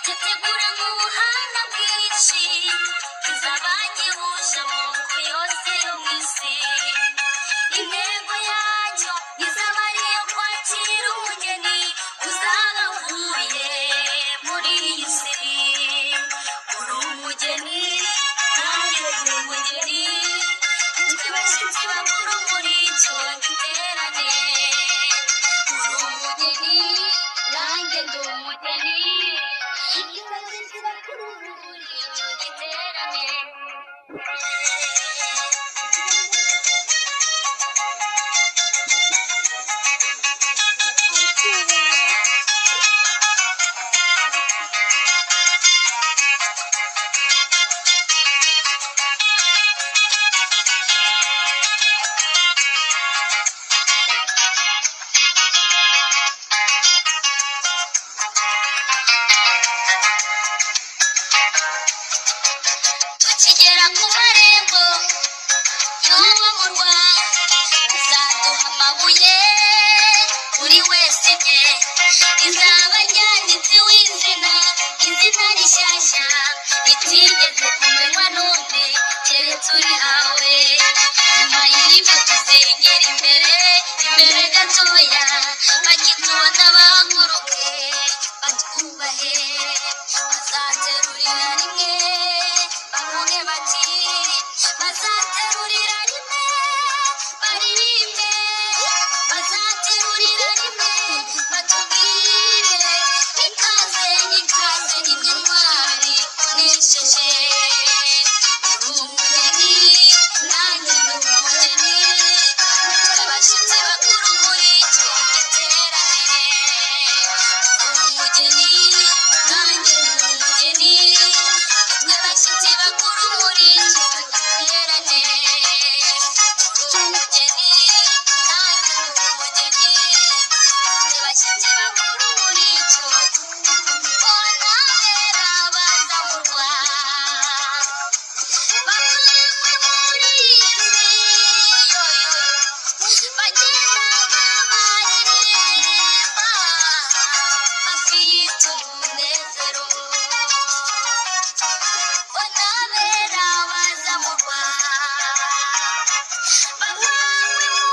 Tetegura mu buhanga bwinshi izabanyihuje amoko yose yo mu isi. Intego yacyo izaba ari iyo kwakira umugeni uzaba avuye muri iyi si. Uri umugeni nanjye ndi umugeni, twe bashyitsi bakuru muri icyo giterane. Uri umugeni nanjye ndi umugeni, twe bashyitsi bakuru muri icyo giterane. Tukigera ku marembo y'uwo murwa, uzaduha amabuye buri wese rye, rizaba ryanditseho izina rishyashya ritigeze kumenywa n'undi keretse urihawe. Nyuma y'ibyo tuzegera imbere gatoya, bakitubona bahaguruke batwubahe, bazaterurira rimwe bavuge bati, bazaterurira rimwe baririmbe, bazaterurira rimwe batubwire, ikaze ikaze nimwe ntwari unesheje. Uri umugeni nanjye ndi umugeni, twe bashyitsi bakuru muri icyo giterane. Uri umugeni nanjye ndi umugeni, twe bashyitsi bakuru muri icyo giterane. Uri umugeni nanjye ndi umugeni, twe bashyitsi bakuru muri icyo onabera baza mu Rwanda. Bamwe muri iyi si bagenda baririmba, bafite umunezero. Onabera baza mu Rwanda. Bamwe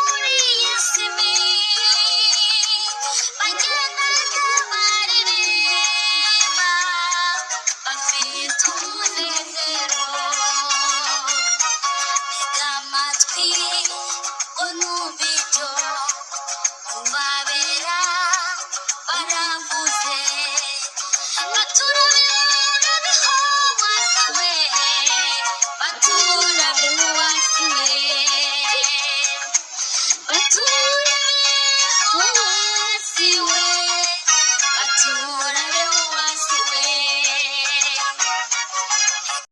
muri iyi si bagenda baririmba, bafite umunezero. Tega amatwi ngo numve ibyo